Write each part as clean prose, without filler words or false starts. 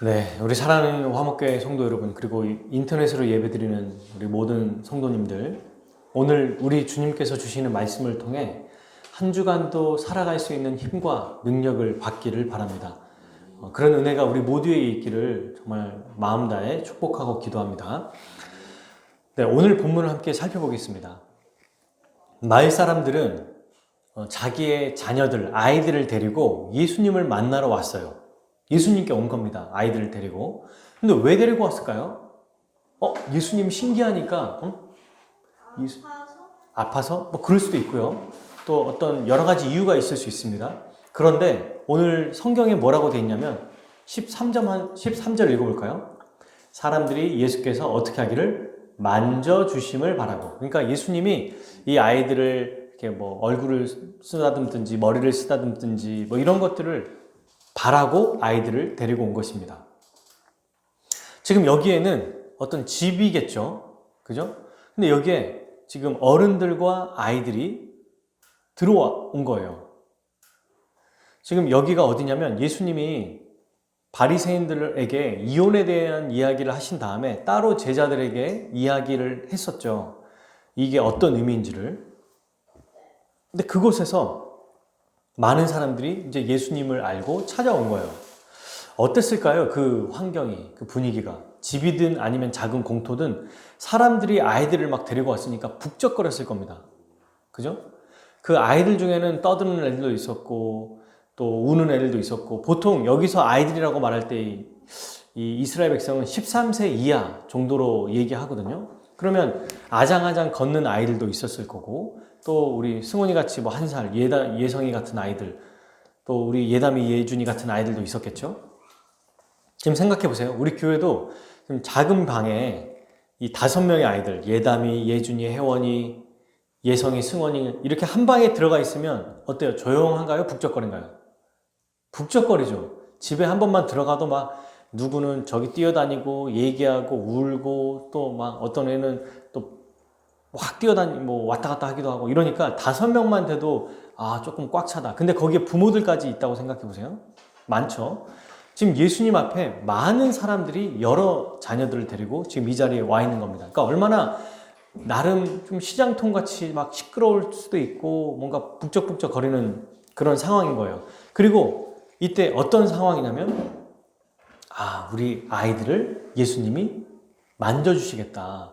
네, 우리 사랑하는 화목교회 성도 여러분, 그리고 인터넷으로 예배드리는 우리 모든 성도님들, 오늘 우리 주님께서 주시는 말씀을 통해 한 주간도 살아갈 수 있는 힘과 능력을 받기를 바랍니다. 그런 은혜가 우리 모두에게 있기를 정말 마음 다해 축복하고 기도합니다. 네, 오늘 본문을 함께 살펴보겠습니다. 마을 사람들은 자기의 자녀들, 아이들을 데리고 예수님을 만나러 왔어요. 예수님께 온 겁니다. 아이들을 데리고. 근데 왜 데리고 왔을까요? 예수님 신기하니까, 아파서? 뭐 그럴 수도 있고요. 또 어떤 여러 가지 이유가 있을 수 있습니다. 그런데 오늘 성경에 뭐라고 되어 있냐면 13절 읽어볼까요? 사람들이 예수께서 어떻게 하기를 만져주심을 바라고. 그러니까 예수님이 이 아이들을 이렇게 뭐 얼굴을 쓰다듬든지 머리를 쓰다듬든지 뭐 이런 것들을 바라고 아이들을 데리고 온 것입니다. 지금 여기에는 어떤 집이겠죠. 그죠? 근데 여기에 지금 어른들과 아이들이 들어온 거예요. 지금 여기가 어디냐면 예수님이 바리새인들에게 이혼에 대한 이야기를 하신 다음에 따로 제자들에게 이야기를 했었죠. 이게 어떤 의미인지를. 근데 그곳에서 많은 사람들이 이제 예수님을 알고 찾아온 거예요. 어땠을까요? 그 환경이, 그 분위기가. 집이든 아니면 작은 공터든 사람들이 아이들을 막 데리고 왔으니까 북적거렸을 겁니다. 그죠? 그 아이들 중에는 떠드는 애들도 있었고 또 우는 애들도 있었고, 보통 여기서 아이들이라고 말할 때 이 이스라엘 백성은 13세 이하 정도로 얘기하거든요. 그러면 아장아장 걷는 아이들도 있었을 거고, 또 우리 승훈이 같이 뭐 1살, 예성이 같은 아이들, 또 우리 예담이, 예준이 같은 아이들도 있었겠죠. 지금 생각해 보세요. 우리 교회도 지금 작은 방에 이 5명의 아이들, 예담이, 예준이, 혜원이, 예성이, 승원이 이렇게 한 방에 들어가 있으면 어때요? 조용한가요? 북적거린가요? 북적거리죠. 집에 한 번만 들어가도 막 누구는 저기 뛰어다니고 얘기하고 울고, 또 막 어떤 애는 또 확 뭐 왔다 갔다 하기도 하고 이러니까 5명만 돼도 조금 꽉 차다. 근데 거기에 부모들까지 있다고 생각해 보세요. 많죠. 지금 예수님 앞에 많은 사람들이 여러 자녀들을 데리고 지금 이 자리에 와 있는 겁니다. 그러니까 얼마나 나름 좀 시장통 같이 막 시끄러울 수도 있고 뭔가 북적북적 거리는 그런 상황인 거예요. 그리고 이때 어떤 상황이냐면 우리 아이들을 예수님이 만져주시겠다.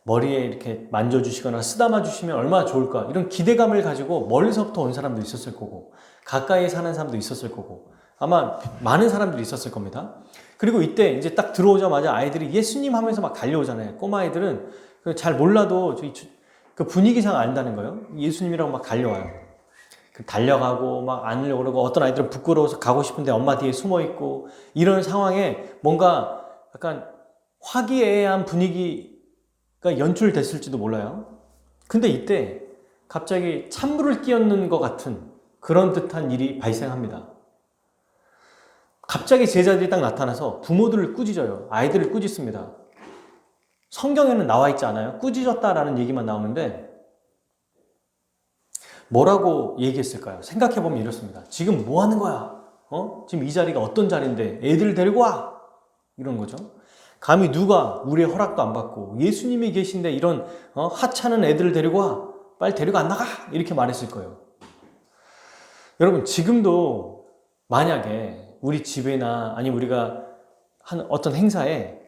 머리에 이렇게 만져주시거나 쓰다마 주시면 얼마나 좋을까. 이런 기대감을 가지고 멀리서부터 온 사람도 있었을 거고, 가까이에 사는 사람도 있었을 거고, 아마 많은 사람들이 있었을 겁니다. 그리고 이때 이제 딱 들어오자마자 아이들이 예수님 하면서 막 달려오잖아요. 꼬마아이들은 잘 몰라도 그 분위기상 안다는 거예요. 예수님이라고 막 달려와요. 달려가고 막 안으려고 그러고, 어떤 아이들은 부끄러워서 가고 싶은데 엄마 뒤에 숨어 있고, 이런 상황에 뭔가 약간 화기애애한 분위기가 연출됐을지도 몰라요. 근데 이때 갑자기 찬물을 끼얹는 것 같은 그런 듯한 일이 발생합니다. 갑자기 제자들이 딱 나타나서 부모들을 꾸짖어요. 아이들을 꾸짖습니다. 성경에는 나와 있지 않아요. 꾸짖었다라는 얘기만 나오는데 뭐라고 얘기했을까요? 생각해보면 이렇습니다. 지금 뭐 하는 거야? 지금 이 자리가 어떤 자리인데 애들 데리고 와! 이런 거죠. 감히 누가 우리의 허락도 안 받고 예수님이 계신데 이런 하찮은 애들을 데리고 와! 빨리 데리고 안 나가! 이렇게 말했을 거예요. 여러분, 지금도 만약에 우리 집이나 아니면 우리가 한 어떤 행사에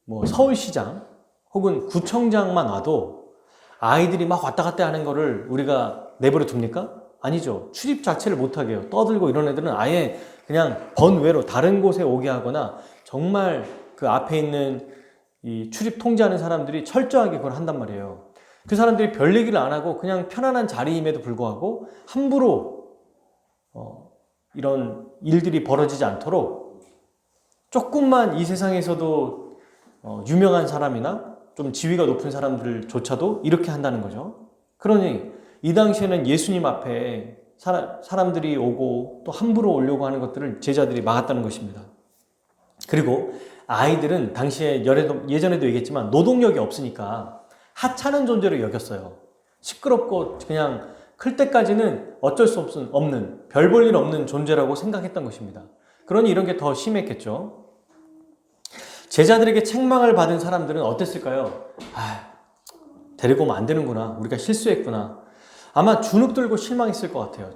뭐 서울시장 혹은 구청장만 와도 아이들이 막 왔다 갔다 하는 거를 우리가 내버려 둡니까? 아니죠. 출입 자체를 못하게 해요. 떠들고 이런 애들은 아예 그냥 번외로 다른 곳에 오게 하거나, 정말 그 앞에 있는 이 출입 통제하는 사람들이 철저하게 그걸 한단 말이에요. 그 사람들이 별 얘기를 안 하고 그냥 편안한 자리임에도 불구하고 함부로 이런 일들이 벌어지지 않도록 조금만 이 세상에서도 유명한 사람이나 좀 지위가 높은 사람들조차도 이렇게 한다는 거죠. 그러니 이 당시에는 예수님 앞에 사람들이 오고 또 함부로 오려고 하는 것들을 제자들이 막았다는 것입니다. 그리고 아이들은 당시에 예전에도 얘기했지만 노동력이 없으니까 하찮은 존재로 여겼어요. 시끄럽고 그냥 클 때까지는 어쩔 수 없는 별 볼 일 없는 존재라고 생각했던 것입니다. 그러니 이런 게 더 심했겠죠. 제자들에게 책망을 받은 사람들은 어땠을까요? 데리고 오면 안 되는구나. 우리가 실수했구나. 아마 주눅 들고 실망했을 것 같아요.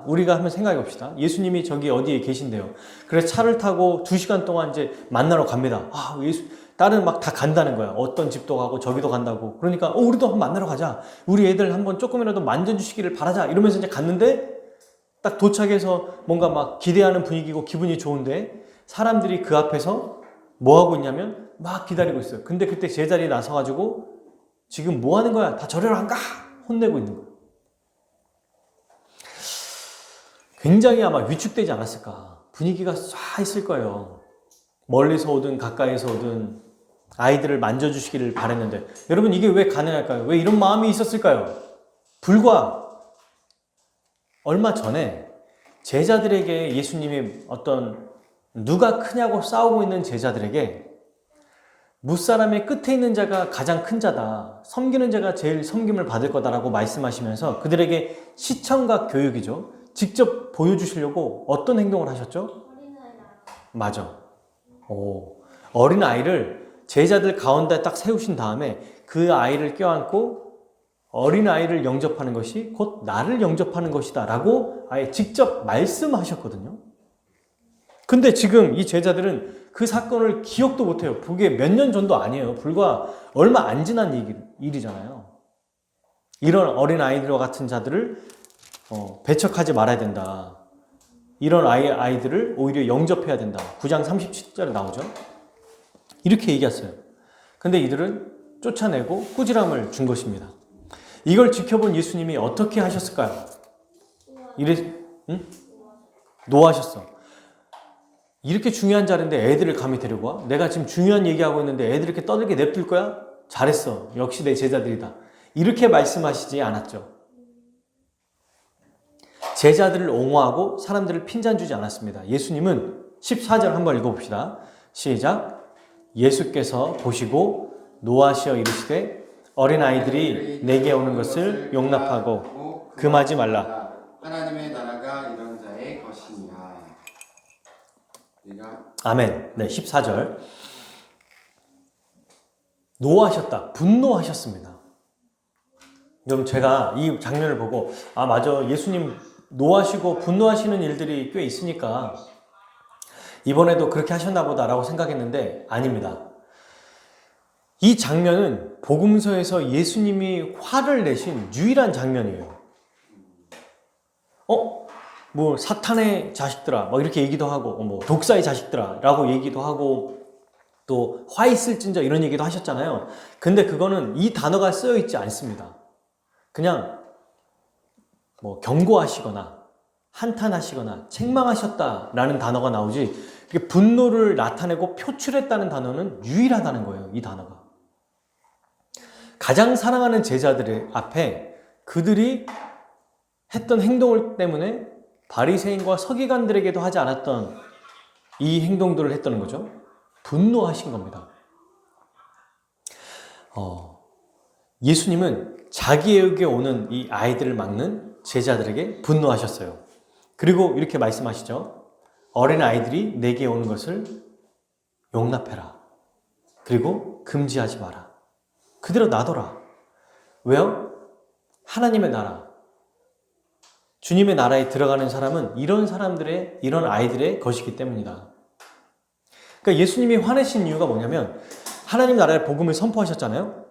우리가 한번 생각해 봅시다. 예수님이 저기 어디에 계신데요. 그래서 차를 타고 2시간 동안 이제 만나러 갑니다. 딸은 막 다 간다는 거야. 어떤 집도 가고 저기도 간다고. 그러니까, 우리도 한번 만나러 가자. 우리 애들 한번 조금이라도 만져주시기를 바라자. 이러면서 이제 갔는데, 딱 도착해서 뭔가 막 기대하는 분위기고 기분이 좋은데, 사람들이 그 앞에서 뭐 하고 있냐면, 막 기다리고 있어요. 근데 그때 제자리에 나서가지고, 지금 뭐 하는 거야? 다 저리로 안 가! 혼내고 있는 거예요. 굉장히 아마 위축되지 않았을까. 분위기가 쏴 있을 거예요. 멀리서 오든 가까이서 오든 아이들을 만져주시기를 바랬는데, 여러분 이게 왜 가능할까요? 왜 이런 마음이 있었을까요? 불과 얼마 전에 제자들에게 예수님이 누가 크냐고 싸우고 있는 제자들에게 무사람의 끝에 있는 자가 가장 큰 자다. 섬기는 자가 제일 섬김을 받을 거다라고 말씀하시면서 그들에게 시청각 교육이죠. 직접 보여주시려고 어떤 행동을 하셨죠? 맞아. 어린 아이를 제자들 가운데 딱 세우신 다음에 그 아이를 껴안고 어린 아이를 영접하는 것이 곧 나를 영접하는 것이다 라고 아예 직접 말씀하셨거든요. 근데 지금 이 제자들은 그 사건을 기억도 못해요. 그게 몇 년 전도 아니에요. 불과 얼마 안 지난 일이잖아요. 이런 어린 아이들과 같은 자들을 배척하지 말아야 된다. 이런 아이들을 오히려 영접해야 된다. 9장 37절에 나오죠. 이렇게 얘기했어요. 근데 이들은 쫓아내고 꾸지람을 준 것입니다. 이걸 지켜본 예수님이 어떻게 하셨을까요? 노하셨어. 이렇게 중요한 자리인데 애들을 감히 데리고 와? 내가 지금 중요한 얘기하고 있는데 애들 이렇게 떠들게 냅둘 거야? 잘했어. 역시 내 제자들이다. 이렇게 말씀하시지 않았죠. 제자들을 옹호하고 사람들을 핀잔주지 않았습니다. 예수님은 14절 한번 읽어봅시다. 시작. 예수께서 보시고 노하시어 이르시되 어린아이들이 내게 오는 것을 용납하고 금하지 말라. 하나님의 나라가 이런 자의 것이니라. 아멘. 네, 14절. 노하셨다. 분노하셨습니다. 여러분 제가 이 장면을 보고 맞아. 예수님 노하시고 분노하시는 일들이 꽤 있으니까 이번에도 그렇게 하셨나 보다라고 생각했는데 아닙니다. 이 장면은 복음서에서 예수님이 화를 내신 유일한 장면이에요. 뭐 사탄의 자식들아 막 이렇게 얘기도 하고 뭐 독사의 자식들아 라고 얘기도 하고 또 화 있을진저 이런 얘기도 하셨잖아요. 근데 그거는 이 단어가 쓰여 있지 않습니다. 그냥 뭐 경고하시거나 한탄하시거나 책망하셨다라는 단어가 나오지 분노를 나타내고 표출했다는 단어는 유일하다는 거예요. 이 단어가. 가장 사랑하는 제자들 앞에 그들이 했던 행동을 때문에 바리새인과 서기관들에게도 하지 않았던 이 행동들을 했다는 거죠. 분노하신 겁니다. 예수님은 자기에게 오는 이 아이들을 막는 제자들에게 분노하셨어요. 그리고 이렇게 말씀하시죠. 어린 아이들이 내게 오는 것을 용납해라. 그리고 금지하지 마라. 그대로 놔둬라. 왜요? 하나님의 나라, 주님의 나라에 들어가는 사람은 이런 아이들의 것이기 때문이다. 그러니까 예수님이 화내신 이유가 뭐냐면 하나님 나라의 복음을 선포하셨잖아요.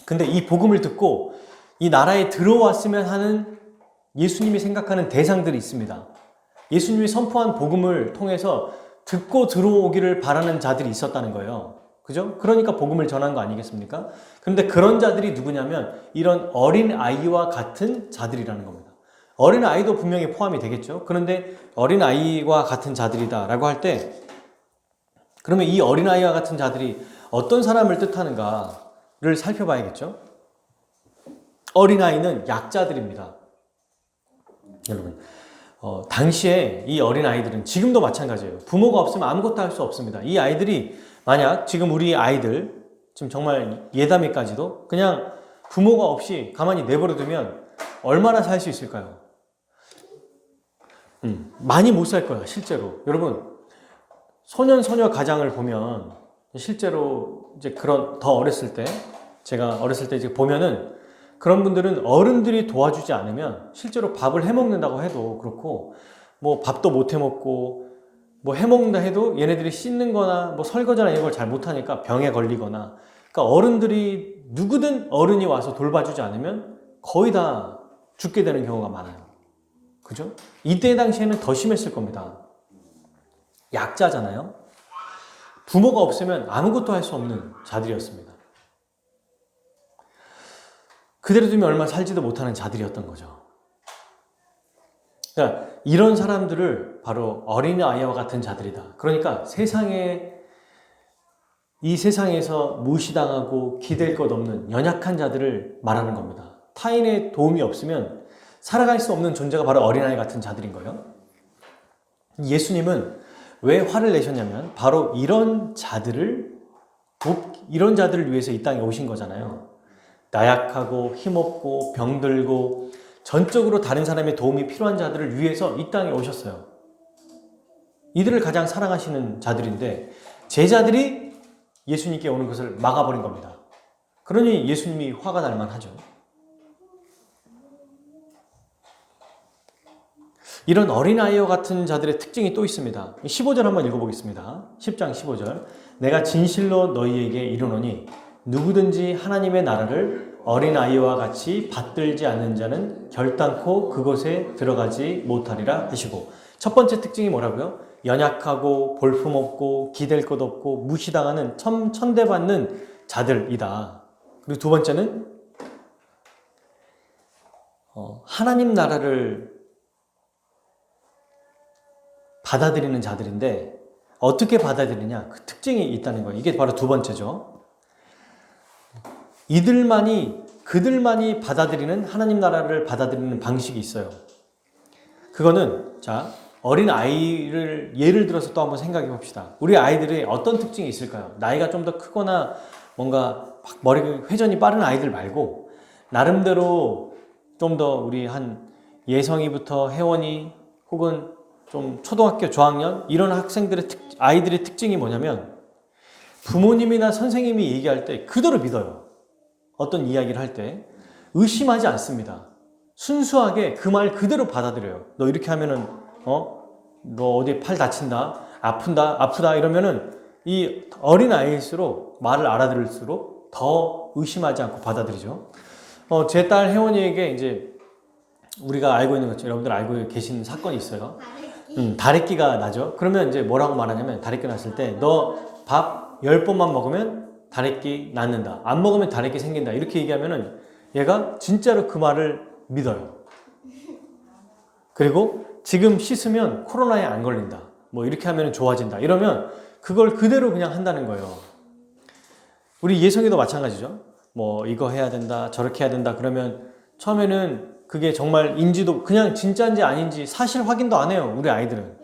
근데 이 복음을 듣고 이 나라에 들어왔으면 하는 예수님이 생각하는 대상들이 있습니다. 예수님이 선포한 복음을 통해서 듣고 들어오기를 바라는 자들이 있었다는 거예요. 그죠? 그러니까 복음을 전한 거 아니겠습니까? 그런데 그런 자들이 누구냐면 이런 어린 아이와 같은 자들이라는 겁니다. 어린 아이도 분명히 포함이 되겠죠. 그런데 어린 아이와 같은 자들이다라고 할 때 그러면 이 어린 아이와 같은 자들이 어떤 사람을 뜻하는가를 살펴봐야겠죠. 어린 아이는 약자들입니다. 여러분, 당시에 이 어린 아이들은 지금도 마찬가지예요. 부모가 없으면 아무것도 할 수 없습니다. 이 아이들이 만약 지금 우리 아이들 지금 정말 예담이까지도 그냥 부모가 없이 가만히 내버려두면 얼마나 살 수 있을까요? 많이 못 살 거야 실제로. 여러분 소년 소녀 가장을 보면 실제로 이제 그런 더 어렸을 때, 제가 어렸을 때 이제 보면은 그런 분들은 어른들이 도와주지 않으면 실제로 밥을 해 먹는다고 해도 그렇고, 뭐 밥도 못 해 먹고, 뭐 해 먹는다 해도 얘네들이 씻는 거나 뭐 설거지나 이런 걸 잘 못하니까 병에 걸리거나, 그러니까 어른들이, 누구든 어른이 와서 돌봐주지 않으면 거의 다 죽게 되는 경우가 많아요. 그죠? 이때 당시에는 더 심했을 겁니다. 약자잖아요. 부모가 없으면 아무것도 할 수 없는 자들이었습니다. 그대로 두면 얼마 살지도 못하는 자들이었던 거죠. 그러니까 이런 사람들을 바로 어린아이와 같은 자들이다. 그러니까 이 세상에서 무시당하고 기댈 것 없는 연약한 자들을 말하는 겁니다. 타인의 도움이 없으면 살아갈 수 없는 존재가 바로 어린아이 같은 자들인 거예요. 예수님은 왜 화를 내셨냐면 바로 이런 자들을 위해서 이 땅에 오신 거잖아요. 나약하고 힘없고 병들고 전적으로 다른 사람의 도움이 필요한 자들을 위해서 이 땅에 오셨어요. 이들을 가장 사랑하시는 자들인데 제자들이 예수님께 오는 것을 막아버린 겁니다. 그러니 예수님이 화가 날 만하죠. 이런 어린아이와 같은 자들의 특징이 또 있습니다. 15절 한번 읽어보겠습니다. 10장 15절. 내가 진실로 너희에게 이르노니 누구든지 하나님의 나라를 어린아이와 같이 받들지 않는 자는 결단코 그곳에 들어가지 못하리라 하시고, 첫 번째 특징이 뭐라고요? 연약하고 볼품없고 기댈 것 없고 무시당하는 천대받는 자들이다. 그리고 두 번째는 하나님 나라를 받아들이는 자들인데 어떻게 받아들이냐? 그 특징이 있다는 거예요. 이게 바로 두 번째죠. 그들만이 받아들이는 하나님 나라를 받아들이는 방식이 있어요. 그거는 어린 아이를 예를 들어서 또 한번 생각해 봅시다. 우리 아이들의 어떤 특징이 있을까요? 나이가 좀 더 크거나 뭔가 막 머리 회전이 빠른 아이들 말고 나름대로 좀 더 우리 한 예성이부터 혜원이 혹은 좀 초등학교 저학년 이런 아이들의 특징이 뭐냐면 부모님이나 선생님이 얘기할 때 그대로 믿어요. 어떤 이야기를 할 때 의심하지 않습니다. 순수하게 그 말 그대로 받아들여요. 너 이렇게 하면은 너 어디 팔 다친다, 아프다 이러면은 이 어린 아이일수록 말을 알아들을수록 더 의심하지 않고 받아들이죠. 제 딸 혜원이에게 이제 우리가 알고 있는 것처럼 여러분들 알고 계신 사건이 있어요. 다래끼가 나죠. 그러면 이제 뭐라고 말하냐면 다래끼 났을 때 너 밥 10번만 먹으면 다래끼 낫는다. 안 먹으면 다래끼 생긴다. 이렇게 얘기하면은 얘가 진짜로 그 말을 믿어요. 그리고 지금 씻으면 코로나에 안 걸린다. 뭐 이렇게 하면 좋아진다. 이러면 그걸 그대로 그냥 한다는 거예요. 우리 예성이도 마찬가지죠. 뭐 이거 해야 된다, 저렇게 해야 된다. 그러면 처음에는 그게 정말 인지도 그냥 진짜인지 아닌지 사실 확인도 안 해요. 우리 아이들은.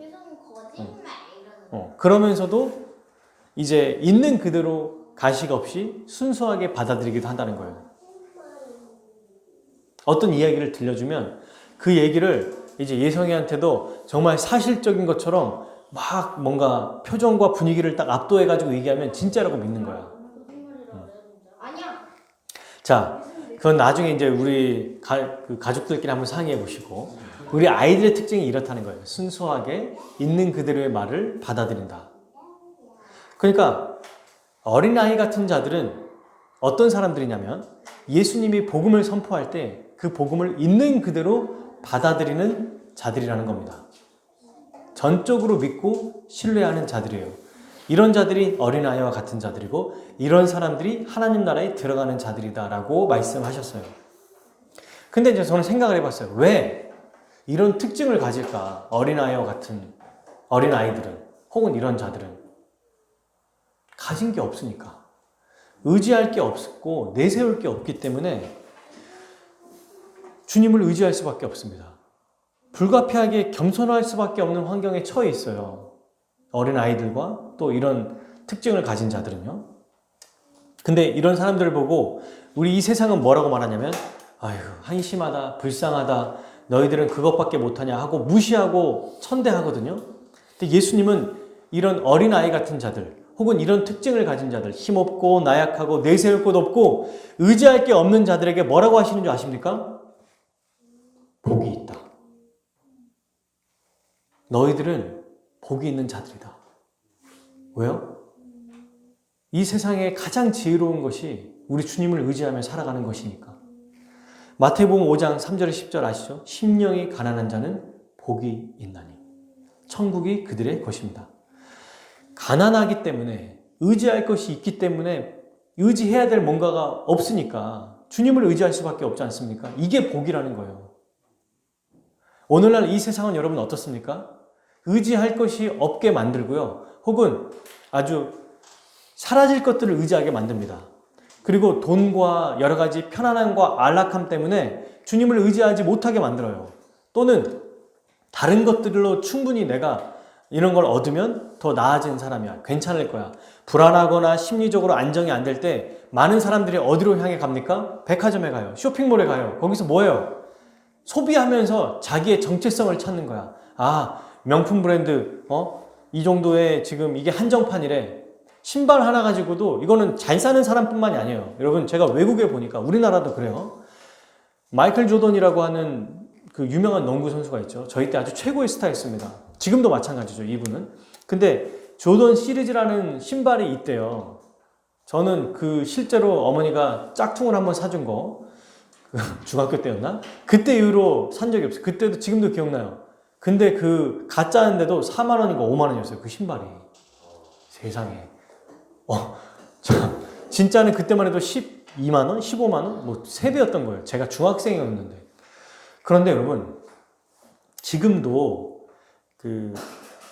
그러면서도 이제 있는 그대로 가식 없이 순수하게 받아들이기도 한다는 거예요. 어떤 이야기를 들려주면 그 얘기를 이제 예성이한테도 정말 사실적인 것처럼 막 뭔가 표정과 분위기를 딱 압도해가지고 얘기하면 진짜라고 믿는 거야. 자, 그건 나중에 이제 우리 가족들끼리 한번 상의해 보시고, 우리 아이들의 특징이 이렇다는 거예요. 순수하게 있는 그대로의 말을 받아들인다. 그러니까 어린아이 같은 자들은 어떤 사람들이냐면 예수님이 복음을 선포할 때 그 복음을 있는 그대로 받아들이는 자들이라는 겁니다. 전적으로 믿고 신뢰하는 자들이에요. 이런 자들이 어린아이와 같은 자들이고 이런 사람들이 하나님 나라에 들어가는 자들이다라고 말씀하셨어요. 근데 이제 저는 생각을 해봤어요. 왜 이런 특징을 가질까? 어린아이와 같은 어린아이들은 혹은 이런 자들은 가진 게 없으니까, 의지할 게 없고 내세울 게 없기 때문에 주님을 의지할 수밖에 없습니다. 불가피하게 겸손할 수밖에 없는 환경에 처해 있어요. 어린아이들과 또 이런 특징을 가진 자들은요. 근데 이런 사람들을 보고 우리 이 세상은 뭐라고 말하냐면 아휴 한심하다, 불쌍하다, 너희들은 그것밖에 못하냐 하고 무시하고 천대하거든요. 근데 예수님은 이런 어린아이 같은 자들, 혹은 이런 특징을 가진 자들, 힘없고 나약하고 내세울 곳 없고 의지할 게 없는 자들에게 뭐라고 하시는 줄 아십니까? 복이 있다. 너희들은 복이 있는 자들이다. 왜요? 이 세상에 가장 지혜로운 것이 우리 주님을 의지하며 살아가는 것이니까. 마태복음 5장 3절 10절 아시죠? 심령이 가난한 자는 복이 있나니 천국이 그들의 것입니다. 가난하기 때문에 의지할 것이 있기 때문에 의지해야 될 뭔가가 없으니까 주님을 의지할 수밖에 없지 않습니까? 이게 복이라는 거예요. 오늘날 이 세상은 여러분 어떻습니까? 의지할 것이 없게 만들고요. 혹은 아주 사라질 것들을 의지하게 만듭니다. 그리고 돈과 여러 가지 편안함과 안락함 때문에 주님을 의지하지 못하게 만들어요. 또는 다른 것들로 충분히 내가 이런 걸 얻으면 더 나아진 사람이야. 괜찮을 거야. 불안하거나 심리적으로 안정이 안 될 때 많은 사람들이 어디로 향해 갑니까? 백화점에 가요. 쇼핑몰에 가요. 거기서 뭐예요? 소비하면서 자기의 정체성을 찾는 거야. 아, 명품 브랜드, 이 정도의 지금 이게 한정판이래. 신발 하나 가지고도 이거는 잘 사는 사람뿐만이 아니에요. 여러분, 제가 외국에 보니까 우리나라도 그래요. 마이클 조던이라고 하는 그 유명한 농구 선수가 있죠. 저희 때 아주 최고의 스타였습니다. 지금도 마찬가지죠, 이분은. 근데 조던 시리즈라는 신발이 있대요. 저는 그 실제로 어머니가 짝퉁을 한번 사준 거, 중학교 때였나? 그때 이후로 산 적이 없어요. 그때도 지금도 기억나요. 근데 그 가짜인데도 4만 원인가 5만 원이었어요. 그 신발이. 세상에. 진짜는 그때만 해도 12만 원, 15만 원, 뭐 3배였던 거예요. 제가 중학생이었는데. 그런데 여러분, 지금도 그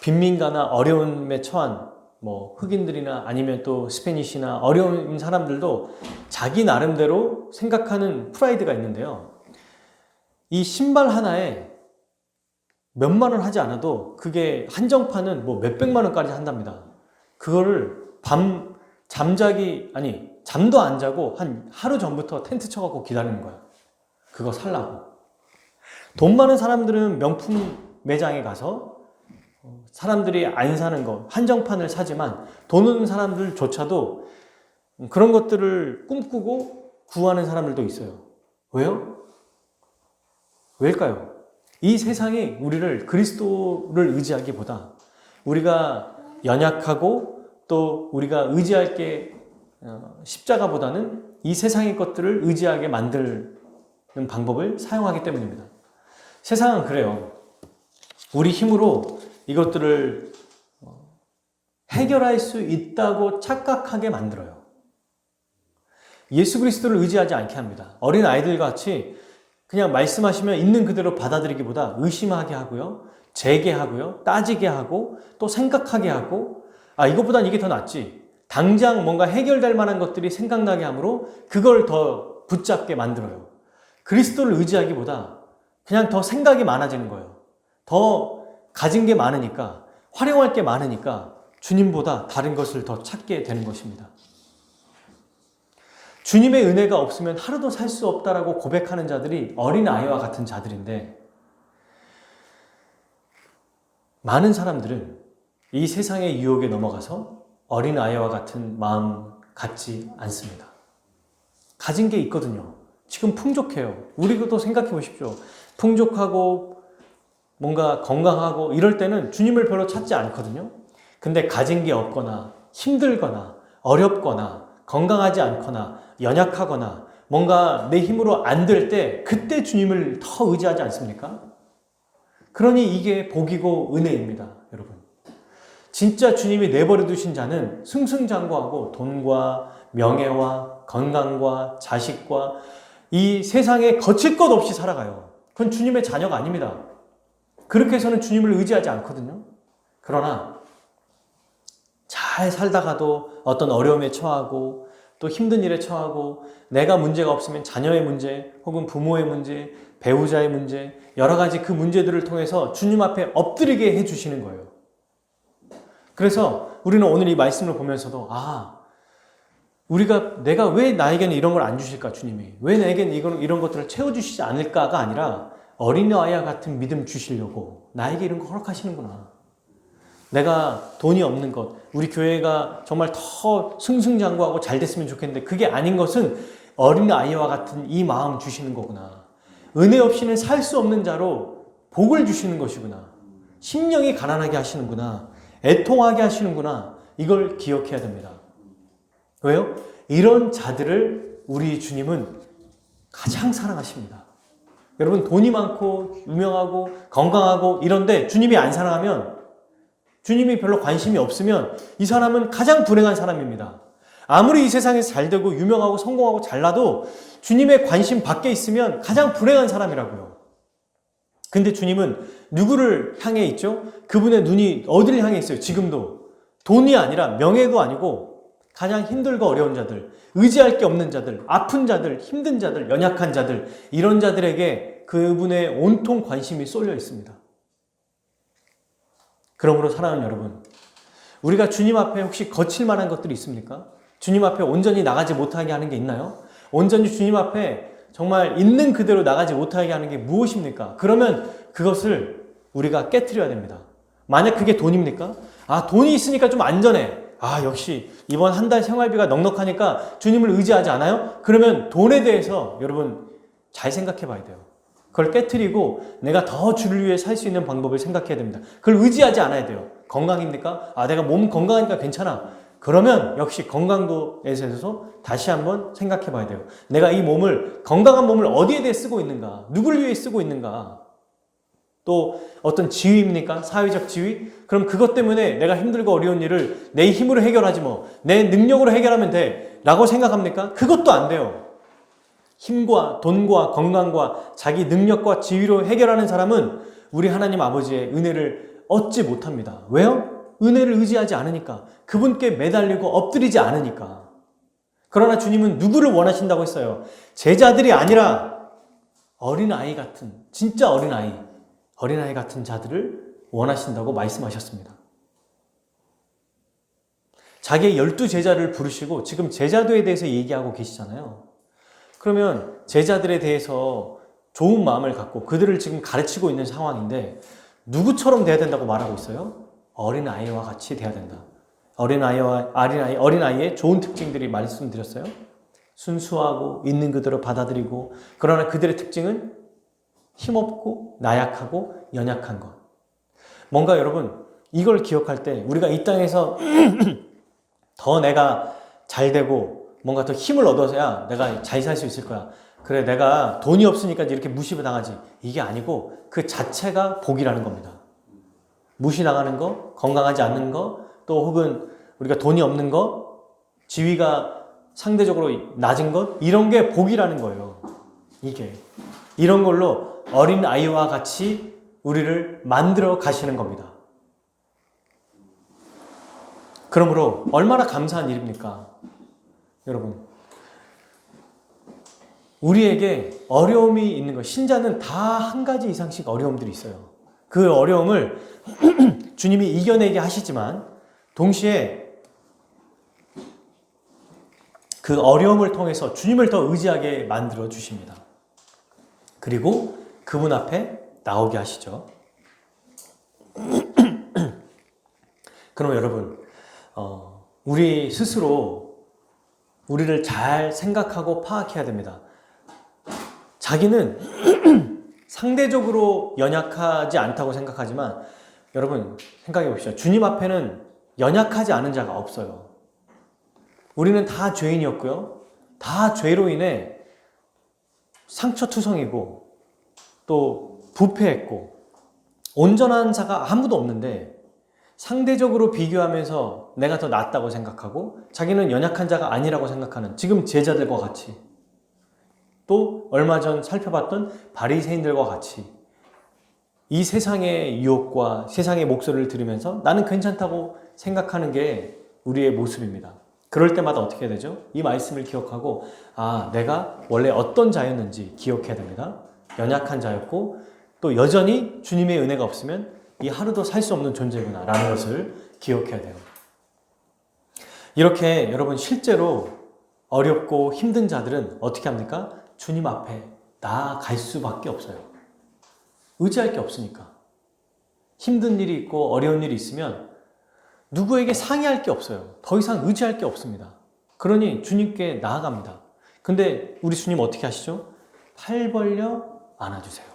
빈민가나 어려움에 처한 뭐 흑인들이나 아니면 또 스페니시나 어려운 사람들도 자기 나름대로 생각하는 프라이드가 있는데요. 이 신발 하나에 몇만 원 하지 않아도 그게 한정판은 뭐 몇백만 원까지 한답니다. 그거를 잠도 안 자고 한 하루 전부터 텐트 쳐갖고 기다리는 거야. 그거 살라고. 돈 많은 사람들은 명품 매장에 가서 사람들이 안 사는 거, 한정판을 사지만 돈 없는 사람들조차도 그런 것들을 꿈꾸고 구하는 사람들도 있어요. 왜요? 왜일까요? 이 세상이 우리를 그리스도를 의지하기보다 우리가 연약하고 또 우리가 의지할 게 십자가보다는 이 세상의 것들을 의지하게 만드는 방법을 사용하기 때문입니다. 세상은 그래요. 우리 힘으로 이것들을 해결할 수 있다고 착각하게 만들어요. 예수 그리스도를 의지하지 않게 합니다. 어린 아이들 같이 그냥 말씀하시면 있는 그대로 받아들이기보다 의심하게 하고요, 재개하고요, 따지게 하고 또 생각하게 하고, 이것보단 이게 더 낫지. 당장 뭔가 해결될 만한 것들이 생각나게 하므로 그걸 더 붙잡게 만들어요. 그리스도를 의지하기보다 그냥 더 생각이 많아지는 거예요. 더 가진 게 많으니까, 활용할 게 많으니까 주님보다 다른 것을 더 찾게 되는 것입니다. 주님의 은혜가 없으면 하루도 살 수 없다라고 고백하는 자들이 어린아이와 같은 자들인데, 많은 사람들은 이 세상의 유혹에 넘어가서 어린아이와 같은 마음 갖지 않습니다. 가진 게 있거든요. 지금 풍족해요. 우리도 생각해 보십시오. 풍족하고 뭔가 건강하고 이럴 때는 주님을 별로 찾지 않거든요. 근데 가진 게 없거나 힘들거나 어렵거나 건강하지 않거나 연약하거나 뭔가 내 힘으로 안 될 때 그때 주님을 더 의지하지 않습니까? 그러니 이게 복이고 은혜입니다, 여러분. 진짜 주님이 내버려 두신 자는 승승장구하고 돈과 명예와 건강과 자식과 이 세상에 거칠 것 없이 살아가요. 그건 주님의 자녀가 아닙니다. 그렇게 해서는 주님을 의지하지 않거든요. 그러나 잘 살다가도 어떤 어려움에 처하고 또 힘든 일에 처하고 내가 문제가 없으면 자녀의 문제 혹은 부모의 문제, 배우자의 문제, 여러 가지 그 문제들을 통해서 주님 앞에 엎드리게 해주시는 거예요. 그래서 우리는 오늘 이 말씀을 보면서도 내가 왜 나에게는 이런 걸 안 주실까, 주님이? 왜 나에게는 이런 것들을 채워주시지 않을까가 아니라 어린아이와 같은 믿음 주시려고 나에게 이런 거 허락하시는구나. 내가 돈이 없는 것, 우리 교회가 정말 더 승승장구하고 잘 됐으면 좋겠는데 그게 아닌 것은 어린아이와 같은 이 마음 주시는 거구나. 은혜 없이는 살 수 없는 자로 복을 주시는 것이구나. 심령이 가난하게 하시는구나. 애통하게 하시는구나. 이걸 기억해야 됩니다. 왜요? 이런 자들을 우리 주님은 가장 사랑하십니다. 여러분, 돈이 많고 유명하고 건강하고 이런데 주님이 안 사랑하면, 주님이 별로 관심이 없으면 이 사람은 가장 불행한 사람입니다. 아무리 이 세상에서 잘 되고 유명하고 성공하고 잘나도 주님의 관심 밖에 있으면 가장 불행한 사람이라고요. 근데 주님은 누구를 향해 있죠? 그분의 눈이 어디를 향해 있어요? 지금도. 돈이 아니라 명예도 아니고 가장 힘들고 어려운 자들, 의지할 게 없는 자들, 아픈 자들, 힘든 자들, 연약한 자들, 이런 자들에게 그분의 온통 관심이 쏠려 있습니다. 그러므로 사랑하는 여러분, 우리가 주님 앞에 혹시 거칠 만한 것들이 있습니까? 주님 앞에 온전히 나가지 못하게 하는 게 있나요? 온전히 주님 앞에 정말 있는 그대로 나가지 못하게 하는 게 무엇입니까? 그러면 그것을 우리가 깨트려야 됩니다. 만약 그게 돈입니까? 아, 돈이 있으니까 좀 안전해. 아, 역시 이번 한 달 생활비가 넉넉하니까 주님을 의지하지 않아요? 그러면 돈에 대해서 여러분 잘 생각해 봐야 돼요. 그걸 깨트리고 내가 더 주를 위해 살 수 있는 방법을 생각해야 됩니다. 그걸 의지하지 않아야 돼요. 건강입니까? 아, 내가 몸 건강하니까 괜찮아. 그러면 역시 건강도에 있어서 다시 한번 생각해 봐야 돼요. 내가 이 몸을, 건강한 몸을 어디에 대해 쓰고 있는가? 누굴 위해 쓰고 있는가? 또 어떤 지위입니까? 사회적 지위? 그럼 그것 때문에 내가 힘들고 어려운 일을 내 힘으로 해결하지 뭐, 내 능력으로 해결하면 돼 라고 생각합니까? 그것도 안 돼요. 힘과 돈과 건강과 자기 능력과 지위로 해결하는 사람은 우리 하나님 아버지의 은혜를 얻지 못합니다. 왜요? 은혜를 의지하지 않으니까. 그분께 매달리고 엎드리지 않으니까. 그러나 주님은 누구를 원하신다고 했어요? 제자들이 아니라 어린아이 같은, 진짜 어린아이 같은 자들을 원하신다고 말씀하셨습니다. 자기의 12제자를 부르시고 지금 제자도에 대해서 얘기하고 계시잖아요. 그러면 제자들에 대해서 좋은 마음을 갖고 그들을 지금 가르치고 있는 상황인데 누구처럼 돼야 된다고 말하고 있어요? 어린아이와 같이 돼야 된다. 어린아이의 좋은 특징들이 말씀드렸어요. 순수하고 있는 그대로 받아들이고, 그러나 그들의 특징은 힘없고 나약하고 연약한 것. 뭔가 여러분 이걸 기억할 때 우리가 이 땅에서 더 내가 잘 되고 뭔가 더 힘을 얻어서야 내가 잘 살 수 있을 거야. 그래, 내가 돈이 없으니까 이렇게 무시당하지. 이게 아니고 그 자체가 복이라는 겁니다. 무시당하는 거, 건강하지 않는 거, 또 혹은 우리가 돈이 없는 거, 지위가 상대적으로 낮은 것, 이런 게 복이라는 거예요. 이게. 이런 걸로 어린 아이와 같이 우리를 만들어 가시는 겁니다. 그러므로 얼마나 감사한 일입니까? 여러분, 우리에게 어려움이 있는 것, 신자는 다 한 가지 이상씩 어려움들이 있어요. 그 어려움을 주님이 이겨내게 하시지만 동시에 그 어려움을 통해서 주님을 더 의지하게 만들어 주십니다. 그리고 그분 앞에 나오게 하시죠. 그럼 여러분, 우리 스스로 우리를 잘 생각하고 파악해야 됩니다. 자기는 상대적으로 연약하지 않다고 생각하지만 여러분 생각해 봅시다. 주님 앞에는 연약하지 않은 자가 없어요. 우리는 다 죄인이었고요. 다 죄로 인해 상처투성이고 또 부패했고 온전한 자가 아무도 없는데 상대적으로 비교하면서 내가 더 낫다고 생각하고 자기는 연약한 자가 아니라고 생각하는 지금 제자들과 같이, 또 얼마 전 살펴봤던 바리새인들과 같이 이 세상의 유혹과 세상의 목소리를 들으면서 나는 괜찮다고 생각하는 게 우리의 모습입니다. 그럴 때마다 어떻게 해야 되죠? 이 말씀을 기억하고 내가 원래 어떤 자였는지 기억해야 됩니다. 연약한 자였고 또 여전히 주님의 은혜가 없으면 이 하루도 살 수 없는 존재구나 라는 것을 기억해야 돼요. 이렇게 여러분 실제로 어렵고 힘든 자들은 어떻게 합니까? 주님 앞에 나아갈 수밖에 없어요. 의지할 게 없으니까. 힘든 일이 있고 어려운 일이 있으면 누구에게 상의할 게 없어요. 더 이상 의지할 게 없습니다. 그러니 주님께 나아갑니다. 근데 우리 주님 어떻게 하시죠? 팔 벌려 안아주세요.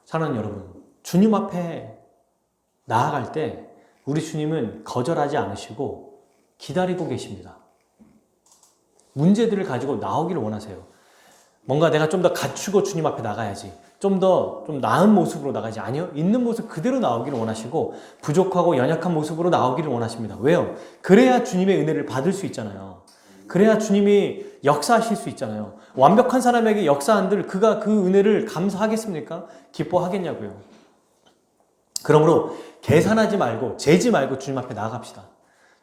사랑하는 여러분, 주님 앞에 나아갈 때 우리 주님은 거절하지 않으시고 기다리고 계십니다. 문제들을 가지고 나오기를 원하세요. 뭔가 내가 좀 더 갖추고 주님 앞에 나가야지. 좀 나은 모습으로 나가지. 아니요. 있는 모습 그대로 나오기를 원하시고 부족하고 연약한 모습으로 나오기를 원하십니다. 왜요? 그래야 주님의 은혜를 받을 수 있잖아요. 그래야 주님이 역사하실 수 있잖아요. 완벽한 사람에게 역사한들 그가 그 은혜를 감사하겠습니까? 기뻐하겠냐고요. 그러므로 계산하지 말고 재지 말고 주님 앞에 나아갑시다.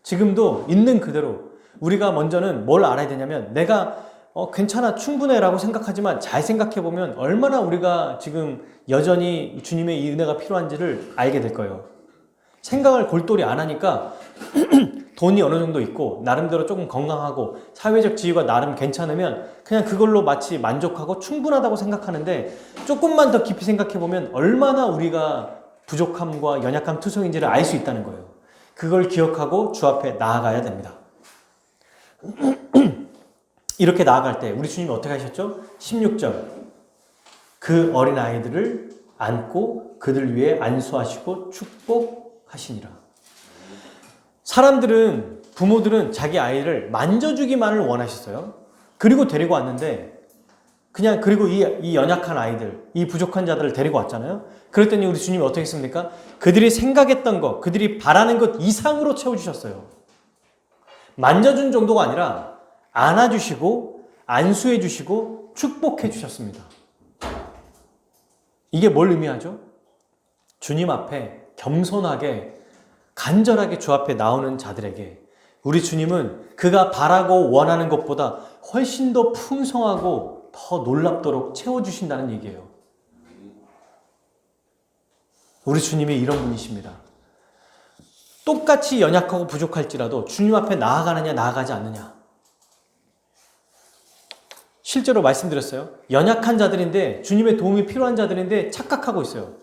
지금도 있는 그대로 우리가 먼저는 뭘 알아야 되냐면 내가 괜찮아 충분해 라고 생각하지만 잘 생각해보면 얼마나 우리가 지금 여전히 주님의 이 은혜가 필요한지를 알게 될 거예요. 생각을 골똘히 안 하니까 돈이 어느 정도 있고 나름대로 조금 건강하고 사회적 지위가 나름 괜찮으면 그냥 그걸로 마치 만족하고 충분하다고 생각하는데 조금만 더 깊이 생각해보면 얼마나 우리가 부족함과 연약함 투성인지를 알 수 있다는 거예요. 그걸 기억하고 주 앞에 나아가야 됩니다. 이렇게 나아갈 때 우리 주님이 어떻게 하셨죠? 16절 그 어린아이들을 안고 그들 위에 안수하시고 축복하시니라. 사람들은 부모들은 자기 아이를 만져주기만을 원하셨어요. 그리고 데리고 왔는데 그리고 이 연약한 아이들, 이 부족한 자들을 데리고 왔잖아요. 그랬더니 우리 주님이 어떻게 했습니까? 그들이 생각했던 것, 그들이 바라는 것 이상으로 채워주셨어요. 만져준 정도가 아니라 안아주시고 안수해주시고 축복해주셨습니다. 이게 뭘 의미하죠? 주님 앞에 겸손하게 간절하게 주 앞에 나오는 자들에게 우리 주님은 그가 바라고 원하는 것보다 훨씬 더 풍성하고 더 놀랍도록 채워주신다는 얘기예요. 우리 주님이 이런 분이십니다. 똑같이 연약하고 부족할지라도 주님 앞에 나아가느냐 나아가지 않느냐. 실제로 말씀드렸어요. 연약한 자들인데 주님의 도움이 필요한 자들인데 착각하고 있어요.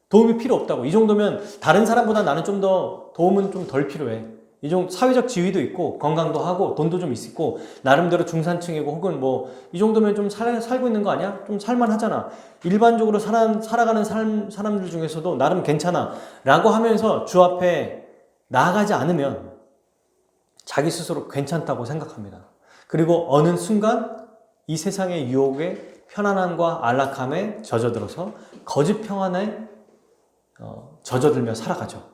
도움이 필요 없다고. 이 정도면 다른 사람보다 나는 좀 더 도움은 좀 덜 필요해. 이 정도 사회적 지위도 있고 건강도 하고 돈도 좀 있고 나름대로 중산층이고 혹은 이 정도면 좀 살고 있는 거 아니야? 좀 살만하잖아. 일반적으로 살아가는 사람들 중에서도 나름 괜찮아 라고 하면서 주 앞에 나아가지 않으면 자기 스스로 괜찮다고 생각합니다. 그리고 어느 순간 이 세상의 유혹에 편안함과 안락함에 젖어들어서 거짓 평안에 젖어들며 살아가죠.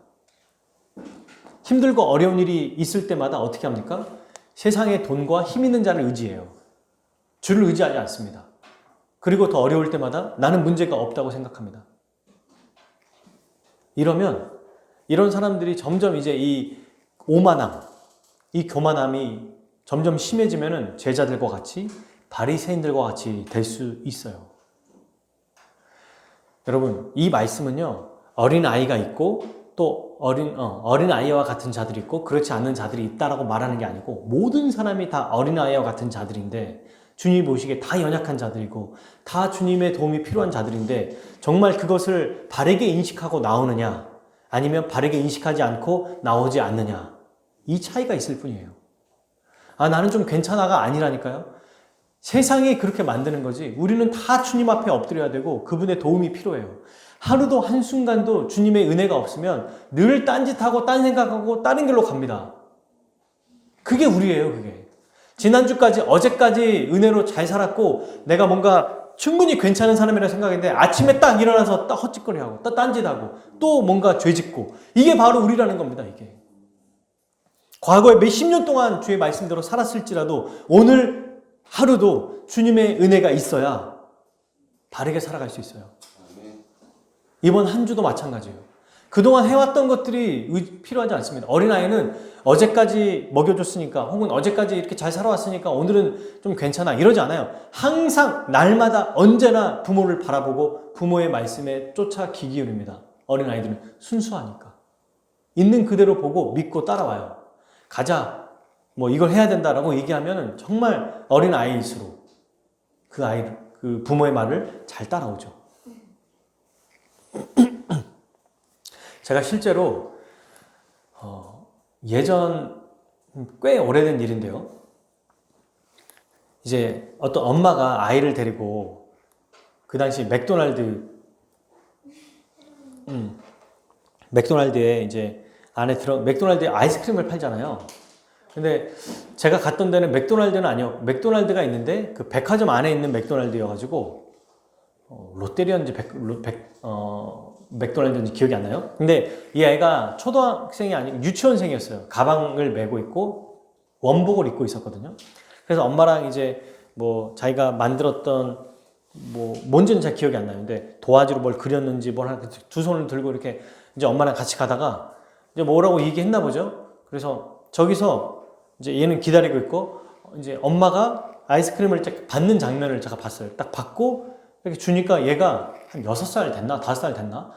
힘들고 어려운 일이 있을 때마다 어떻게 합니까? 세상의 돈과 힘 있는 자를 의지해요. 주를 의지하지 않습니다. 그리고 더 어려울 때마다 나는 문제가 없다고 생각합니다. 이러면 이런 사람들이 점점 이제 이 오만함, 이 교만함이 점점 심해지면은 제자들과 같이 바리새인들과 같이 될 수 있어요. 여러분, 이 말씀은요, 어린 아이가 있고 또 어린 아이와 같은 자들이 있고 그렇지 않은 자들이 있다라고 말하는 게 아니고 모든 사람이 다 어린 아이와 같은 자들인데 주님이 보시기에 다 연약한 자들이고 다 주님의 도움이 필요한 자들인데 정말 그것을 바르게 인식하고 나오느냐 아니면 바르게 인식하지 않고 나오지 않느냐 이 차이가 있을 뿐이에요. 나는 좀 괜찮아가 아니라니까요. 세상이 그렇게 만드는 거지 우리는 다 주님 앞에 엎드려야 되고 그분의 도움이 필요해요. 하루도 한순간도 주님의 은혜가 없으면 늘 딴짓하고 딴 생각하고 다른 길로 갑니다. 그게 우리예요. 그게 지난주까지 어제까지 은혜로 잘 살았고 내가 뭔가 충분히 괜찮은 사람이라고 생각했는데 아침에 딱 일어나서 딱 헛짓거리하고 딱 딴짓하고 또 뭔가 죄짓고 이게 바로 우리라는 겁니다. 이게 과거에 몇십 년 동안 주의 말씀대로 살았을지라도 오늘 하루도 주님의 은혜가 있어야 바르게 살아갈 수 있어요. 이번 한 주도 마찬가지예요. 그동안 해왔던 것들이 필요하지 않습니다. 어린아이는 어제까지 먹여줬으니까 혹은 어제까지 이렇게 잘 살아왔으니까 오늘은 좀 괜찮아 이러지 않아요. 항상 날마다 언제나 부모를 바라보고 부모의 말씀에 쫓아 귀 기울입니다. 어린아이들은 순수하니까. 있는 그대로 보고 믿고 따라와요. 가자 이걸 해야 된다라고 얘기하면 정말 어린아이일수록 그 부모의 말을 잘 따라오죠. 제가 실제로 예전 꽤 오래된 일인데요. 이제 어떤 엄마가 아이를 데리고 그 당시 맥도날드에 이제 맥도날드에 아이스크림을 팔잖아요. 근데 제가 갔던 데는 맥도날드는 아니었고, 맥도날드가 있는데 그 백화점 안에 있는 맥도날드여가지고 롯데리아인지 맥도날드인지 기억이 안 나요. 근데 이 아이가 초등학생이 아니고 유치원생이었어요. 가방을 메고 있고 원복을 입고 있었거든요. 그래서 엄마랑 이제 뭐 자기가 만들었던 뭔지는 잘 기억이 안 나요. 근데 도화지로 뭘 그렸는지 두 손을 들고 이렇게 이제 엄마랑 같이 가다가 이제 뭐라고 얘기했나 보죠. 그래서 저기서 이제 얘는 기다리고 있고 이제 엄마가 아이스크림을 받는 장면을 제가 봤어요. 딱 받고 이렇게 주니까 얘가 한 6살 됐나? 5살 됐나?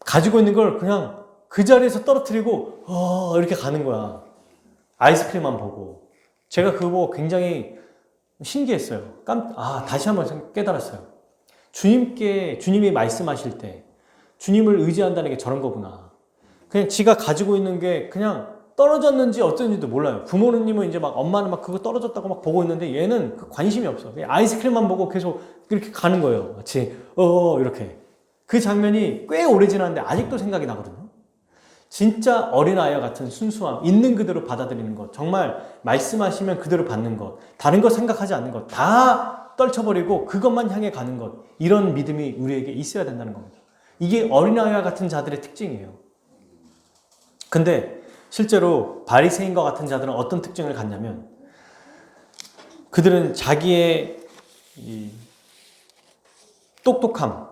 가지고 있는 걸 그냥 그 자리에서 떨어뜨리고 이렇게 가는 거야. 아이스크림만 보고. 제가 그거 보고 굉장히 신기했어요. 다시 한번 깨달았어요. 주님이 말씀하실 때 주님을 의지한다는 게 저런 거구나. 그냥 지가 가지고 있는 게 그냥 떨어졌는지 어쩐지도 몰라요. 부모님은 이제 막 엄마는 막 그거 떨어졌다고 막 보고 있는데 얘는 그 관심이 없어. 그냥 아이스크림만 보고 계속 이렇게 가는 거예요. 마치 이렇게. 그 장면이 꽤 오래 지났는데 아직도 생각이 나거든요. 진짜 어린아이와 같은 순수함, 있는 그대로 받아들이는 것, 정말 말씀하시면 그대로 받는 것, 다른 거 생각하지 않는 것, 다 떨쳐버리고 그것만 향해 가는 것, 이런 믿음이 우리에게 있어야 된다는 겁니다. 이게 어린아이와 같은 자들의 특징이에요. 근데 실제로 바리새인과 같은 자들은 어떤 특징을 갖냐면 그들은 자기의 이 똑똑함,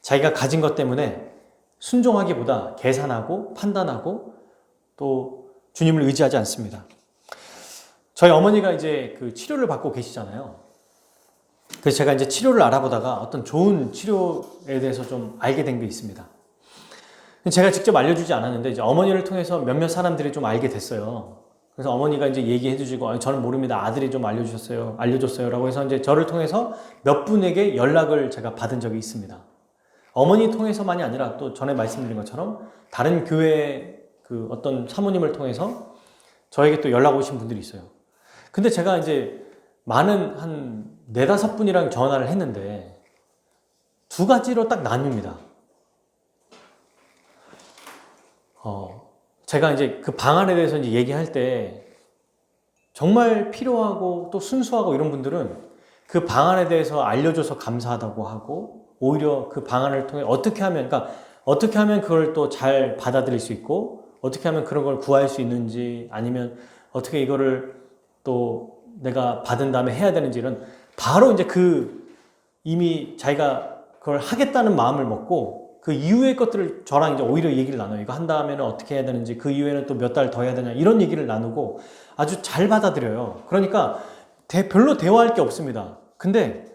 자기가 가진 것 때문에 순종하기보다 계산하고 판단하고 또 주님을 의지하지 않습니다. 저희 어머니가 이제 그 치료를 받고 계시잖아요. 그래서 제가 이제 치료를 알아보다가 어떤 좋은 치료에 대해서 좀 알게 된 게 있습니다. 제가 직접 알려주지 않았는데 이제 어머니를 통해서 몇몇 사람들이 좀 알게 됐어요. 그래서 어머니가 이제 얘기해 주시고 저는 모릅니다. 아들이 좀 알려줬어요. 라고 해서 이제 저를 통해서 몇 분에게 연락을 제가 받은 적이 있습니다. 어머니 통해서만이 아니라 또 전에 말씀드린 것처럼 다른 교회 그 어떤 사모님을 통해서 저에게 또 연락 오신 분들이 있어요. 근데 제가 이제 많은 한 4-5분이랑 전화를 했는데 두 가지로 딱 나뉩니다. 제가 이제 그 방안에 대해서 이제 얘기할 때 정말 필요하고 또 순수하고 이런 분들은 그 방안에 대해서 알려줘서 감사하다고 하고 오히려 그 방안을 통해 어떻게 하면 그걸 또 잘 받아들일 수 있고 어떻게 하면 그런 걸 구할 수 있는지 아니면 어떻게 이거를 또 내가 받은 다음에 해야 되는지 이런 바로 이제 이미 자기가 그걸 하겠다는 마음을 먹고 그 이후의 것들을 저랑 이제 오히려 얘기를 나눠요. 이거 한 다음에는 어떻게 해야 되는지 그 이후에는 또 몇 달 더 해야 되냐 이런 얘기를 나누고 아주 잘 받아들여요. 그러니까 별로 대화할 게 없습니다. 근데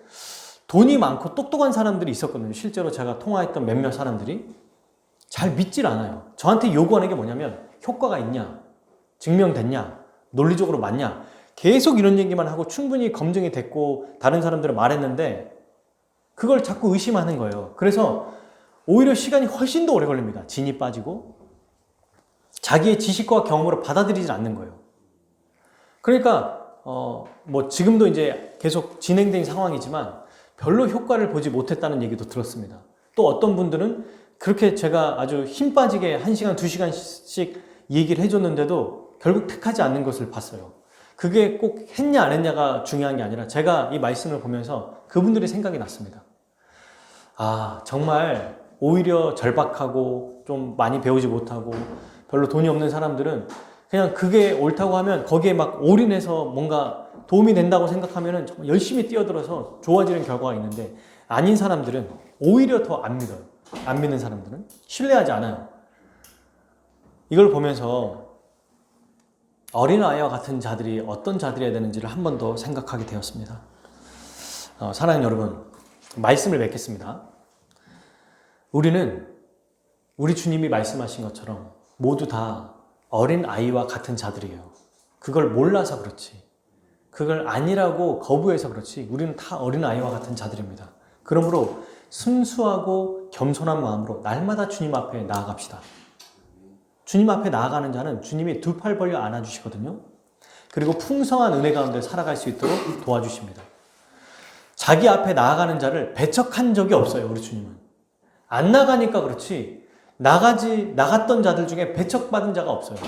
돈이 많고 똑똑한 사람들이 있었거든요. 실제로 제가 통화했던 몇몇 사람들이 잘 믿질 않아요. 저한테 요구하는 게 뭐냐면 효과가 있냐, 증명됐냐, 논리적으로 맞냐 계속 이런 얘기만 하고 충분히 검증이 됐고 다른 사람들은 말했는데 그걸 자꾸 의심하는 거예요. 그래서 오히려 시간이 훨씬 더 오래 걸립니다. 진이 빠지고 자기의 지식과 경험으로 받아들이지 않는 거예요. 그러니까 지금도 이제 계속 진행된 상황이지만 별로 효과를 보지 못했다는 얘기도 들었습니다. 또 어떤 분들은 그렇게 제가 아주 힘 빠지게 1시간, 2시간씩 얘기를 해줬는데도 결국 택하지 않는 것을 봤어요. 그게 꼭 했냐 안 했냐가 중요한 게 아니라 제가 이 말씀을 보면서 그분들이 생각이 났습니다. 정말 오히려 절박하고 좀 많이 배우지 못하고 별로 돈이 없는 사람들은 그냥 그게 옳다고 하면 거기에 막 올인해서 뭔가 도움이 된다고 생각하면 정말 열심히 뛰어들어서 좋아지는 결과가 있는데 아닌 사람들은 오히려 더 안 믿어요. 안 믿는 사람들은 신뢰하지 않아요. 이걸 보면서 어린아이와 같은 자들이 어떤 자들이어야 되는지를 한 번 더 생각하게 되었습니다. 사랑하는 여러분, 말씀을 맺겠습니다. 우리는 우리 주님이 말씀하신 것처럼 모두 다 어린아이와 같은 자들이에요. 그걸 몰라서 그렇지. 그걸 아니라고 거부해서 그렇지. 우리는 다 어린아이와 같은 자들입니다. 그러므로 순수하고 겸손한 마음으로 날마다 주님 앞에 나아갑시다. 주님 앞에 나아가는 자는 주님이 두 팔 벌려 안아주시거든요. 그리고 풍성한 은혜 가운데 살아갈 수 있도록 도와주십니다. 자기 앞에 나아가는 자를 배척한 적이 없어요. 우리 주님은. 안 나가니까 그렇지 나갔던 자들 중에 배척받은 자가 없어요.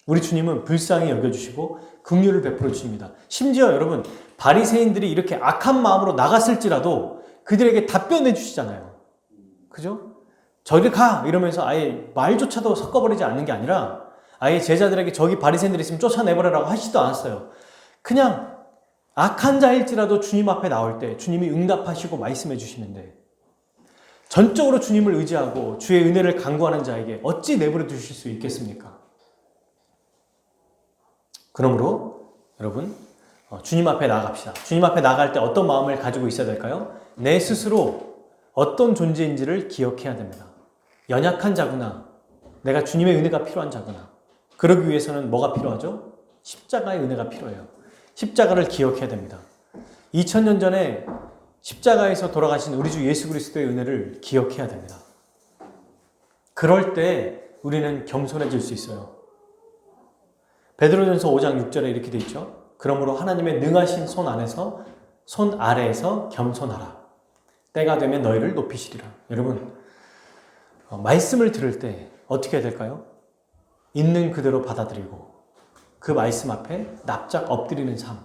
우리 주님은 불쌍히 여겨주시고 긍휼을 베풀어 주십니다. 심지어 여러분 바리새인들이 이렇게 악한 마음으로 나갔을지라도 그들에게 답변해 주시잖아요. 그죠? 저리 가! 이러면서 아예 말조차도 섞어버리지 않는 게 아니라 아예 제자들에게 저기 바리새인들이 있으면 쫓아내버려라고 하시지도 않았어요. 그냥 악한 자일지라도 주님 앞에 나올 때 주님이 응답하시고 말씀해 주시는데 전적으로 주님을 의지하고 주의 은혜를 간구하는 자에게 어찌 내버려 두실 수 있겠습니까? 그러므로 여러분 주님 앞에 나아갑시다. 주님 앞에 나아갈 때 어떤 마음을 가지고 있어야 될까요? 내 스스로 어떤 존재인지를 기억해야 됩니다. 연약한 자구나. 내가 주님의 은혜가 필요한 자구나. 그러기 위해서는 뭐가 필요하죠? 십자가의 은혜가 필요해요. 십자가를 기억해야 됩니다. 2000년 전에 십자가에서 돌아가신 우리 주 예수 그리스도의 은혜를 기억해야 됩니다. 그럴 때 우리는 겸손해질 수 있어요. 베드로전서 5장 6절에 이렇게 돼 있죠. 그러므로 하나님의 능하신 손 아래에서 겸손하라. 때가 되면 너희를 높이시리라. 여러분 말씀을 들을 때 어떻게 해야 될까요? 있는 그대로 받아들이고 그 말씀 앞에 납작 엎드리는 삶.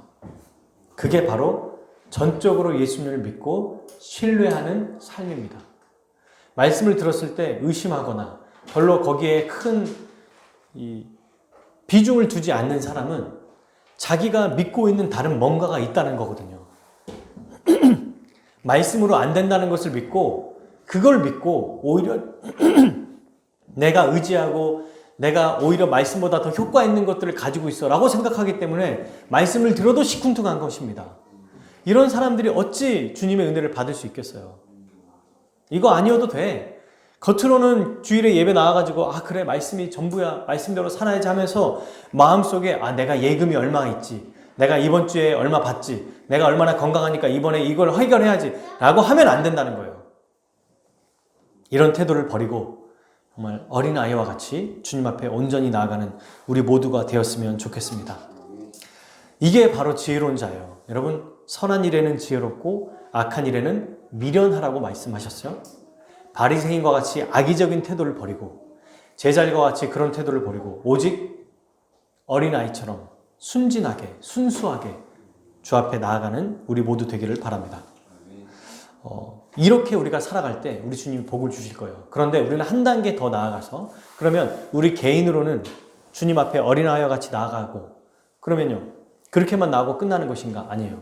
그게 바로 전적으로 예수님을 믿고 신뢰하는 삶입니다. 말씀을 들었을 때 의심하거나 별로 거기에 큰 비중을 두지 않는 사람은 자기가 믿고 있는 다른 뭔가가 있다는 거거든요. 말씀으로 안 된다는 것을 믿고 그걸 믿고 오히려 내가 의지하고 내가 오히려 말씀보다 더 효과 있는 것들을 가지고 있어 라고 생각하기 때문에 말씀을 들어도 시큰둥한 것입니다. 이런 사람들이 어찌 주님의 은혜를 받을 수 있겠어요? 이거 아니어도 돼. 겉으로는 주일에 예배 나와가지고 그래 말씀이 전부야 말씀대로 살아야지 하면서 마음속에 내가 예금이 얼마 있지, 내가 이번 주에 얼마 받지, 내가 얼마나 건강하니까 이번에 이걸 해결해야지 라고 하면 안 된다는 거예요. 이런 태도를 버리고 정말 어린아이와 같이 주님 앞에 온전히 나아가는 우리 모두가 되었으면 좋겠습니다. 이게 바로 지혜로운 자예요. 여러분 선한 일에는 지혜롭고 악한 일에는 미련하라고 말씀하셨어요. 바리새인과 같이 악의적인 태도를 버리고 제자들과 같이 그런 태도를 버리고 오직 어린아이처럼 순진하게 순수하게 주 앞에 나아가는 우리 모두 되기를 바랍니다. 이렇게 우리가 살아갈 때 우리 주님이 복을 주실 거예요. 그런데 우리는 한 단계 더 나아가서 그러면 우리 개인으로는 주님 앞에 어린아이와 같이 나아가고 그러면요 그렇게만 나아가고 끝나는 것인가? 아니에요.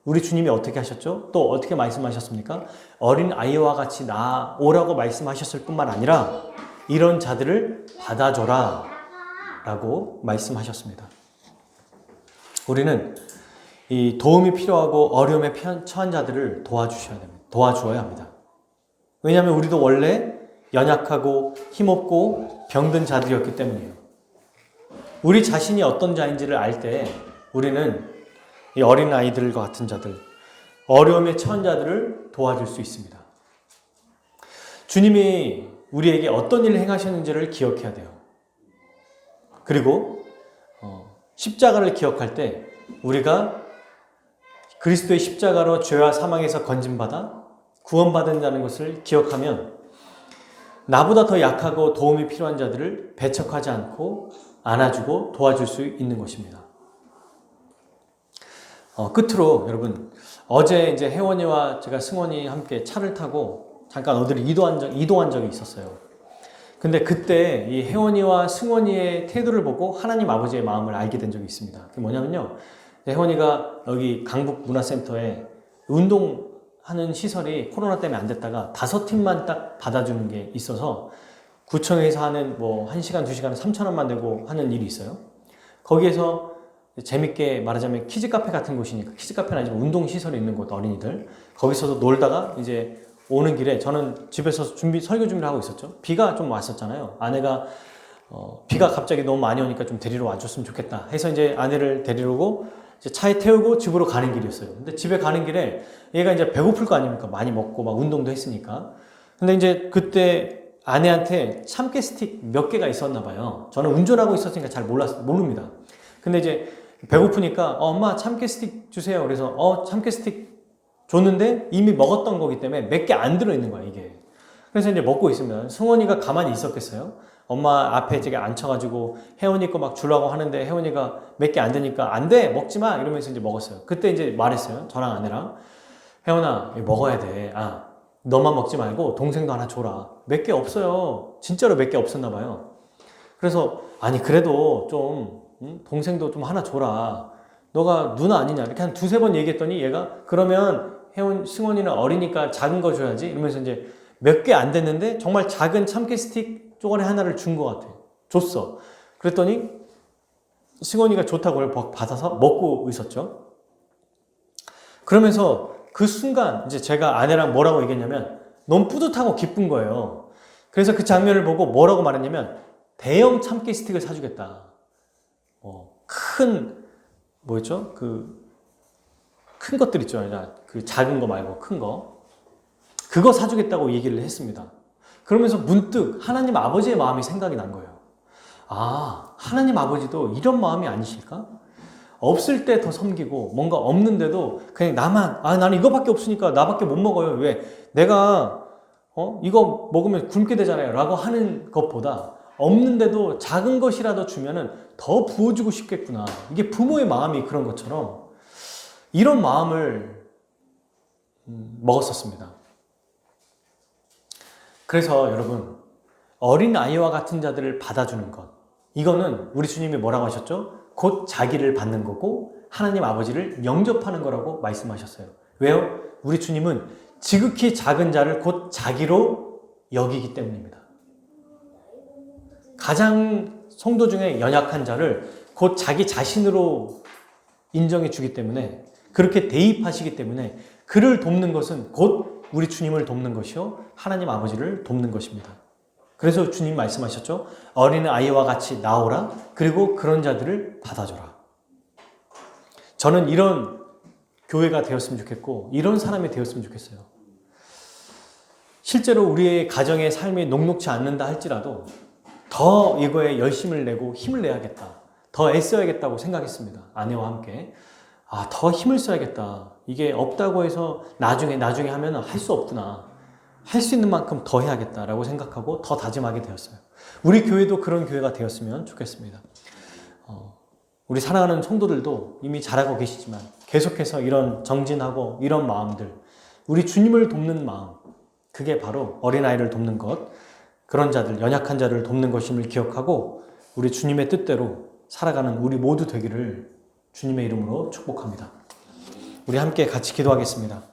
우리 주님이 어떻게 하셨죠? 또 어떻게 말씀하셨습니까? 어린아이와 같이 나아오라고 말씀하셨을 뿐만 아니라 이런 자들을 받아줘라 라고 말씀하셨습니다. 우리는 이 도움이 필요하고 어려움에 처한 자들을 도와주어야 합니다. 왜냐하면 우리도 원래 연약하고 힘없고 병든 자들이었기 때문이에요. 우리 자신이 어떤 자인지를 알 때 우리는 이 어린 아이들과 같은 자들, 어려움에 처한 자들을 도와줄 수 있습니다. 주님이 우리에게 어떤 일을 행하셨는지를 기억해야 돼요. 그리고 십자가를 기억할 때 우리가 그리스도의 십자가로 죄와 사망에서 건진받아 구원받은다는 것을 기억하면 나보다 더 약하고 도움이 필요한 자들을 배척하지 않고 안아주고 도와줄 수 있는 것입니다. 끝으로 여러분 어제 이제 혜원이와 제가 승원이 함께 차를 타고 잠깐 어디를 이동한 적이 있었어요. 근데 그때 이 혜원이와 승원이의 태도를 보고 하나님 아버지의 마음을 알게 된 적이 있습니다. 그게 뭐냐면요. 혜원이가 여기 강북문화센터에 운동하는 시설이 코로나 때문에 안 됐다가 5팀만 딱 받아주는 게 있어서 구청에서 하는 1시간, 2시간에 3,000원만 내고 하는 일이 있어요. 거기에서 재밌게 말하자면 키즈카페 같은 곳이니까 키즈카페는 아니지만 운동시설이 있는 곳 어린이들 거기서도 놀다가 이제 오는 길에 저는 집에서 설교 준비를 하고 있었죠. 비가 좀 왔었잖아요. 아내가 비가 갑자기 너무 많이 오니까 좀 데리러 와줬으면 좋겠다 해서 이제 아내를 데리러 오고 이제 차에 태우고 집으로 가는 길이었어요. 근데 집에 가는 길에 얘가 이제 배고플 거 아닙니까? 많이 먹고 막 운동도 했으니까. 근데 이제 그때 아내한테 참깨 스틱 몇 개가 있었나 봐요. 저는 운전하고 있었으니까 잘 모릅니다. 근데 이제 배고프니까 엄마 참깨 스틱 주세요. 그래서 참깨 스틱 줬는데 이미 먹었던 거기 때문에 몇 개 안 들어있는 거야 이게. 그래서 이제 먹고 있으면 승원이가 가만히 있었겠어요? 엄마 앞에 저기 앉혀가지고 혜원이 거 막 주려고 하는데 혜원이가 몇 개 안 되니까 안 돼 먹지 마 이러면서 이제 먹었어요. 그때 이제 말했어요. 저랑 아내랑 혜원아 이거 먹어야 돼. 너만 먹지 말고 동생도 하나 줘라. 몇 개 없어요. 진짜로 몇 개 없었나 봐요. 그래서 아니 그래도 좀 동생도 좀 하나 줘라. 너가 누나 아니냐 이렇게 한 두세 번 얘기했더니 얘가 그러면 승원이는 어리니까 작은 거 줘야지 이러면서 이제 몇 개 안 됐는데 정말 작은 참깨 스틱 쪼가리 하나를 준 것 같아. 줬어. 그랬더니 승원이가 좋다고 그걸 받아서 먹고 있었죠. 그러면서 그 순간 이제 제가 아내랑 뭐라고 얘기했냐면 너무 뿌듯하고 기쁜 거예요. 그래서 그 장면을 보고 뭐라고 말했냐면 대형 참깨 스틱을 사주겠다. 뭐였죠? 큰 것들 있죠. 그 작은 거 말고 큰 거. 그거 사주겠다고 얘기를 했습니다. 그러면서 문득 하나님 아버지의 마음이 생각이 난 거예요. 하나님 아버지도 이런 마음이 아니실까? 없을 때 더 섬기고 뭔가 없는데도 그냥 나는 이거밖에 없으니까 나밖에 못 먹어요. 왜? 내가 이거 먹으면 굶게 되잖아요. 라고 하는 것보다 없는데도 작은 것이라도 주면은 더 부어주고 싶겠구나. 이게 부모의 마음이 그런 것처럼 이런 마음을 먹었었습니다. 그래서 여러분 어린 아이와 같은 자들을 받아주는 것 이거는 우리 주님이 뭐라고 하셨죠? 곧 자기를 받는 거고 하나님 아버지를 영접하는 거라고 말씀하셨어요. 왜요? 우리 주님은 지극히 작은 자를 곧 자기로 여기기 때문입니다. 가장 성도 중에 연약한 자를 곧 자기 자신으로 인정해 주기 때문에 그렇게 대입하시기 때문에 그를 돕는 것은 곧 우리 주님을 돕는 것이요 하나님 아버지를 돕는 것입니다. 그래서 주님 말씀하셨죠. 어린 아이와 같이 나오라. 그리고 그런 자들을 받아줘라. 저는 이런 교회가 되었으면 좋겠고 이런 사람이 되었으면 좋겠어요. 실제로 우리의 가정의 삶이 녹록지 않는다 할지라도 더 이거에 열심을 내고 힘을 내야겠다. 더 애써야겠다고 생각했습니다. 아내와 함께. 더 힘을 써야겠다. 이게 없다고 해서 나중에 하면 할 수 없구나. 할 수 있는 만큼 더 해야겠다라고 생각하고 더 다짐하게 되었어요. 우리 교회도 그런 교회가 되었으면 좋겠습니다. 우리 사랑하는 성도들도 이미 잘하고 계시지만 계속해서 이런 정진하고 이런 마음들, 우리 주님을 돕는 마음, 그게 바로 어린아이를 돕는 것, 그런 자들, 연약한 자를 돕는 것임을 기억하고 우리 주님의 뜻대로 살아가는 우리 모두 되기를 주님의 이름으로 축복합니다. 우리 함께 같이 기도하겠습니다.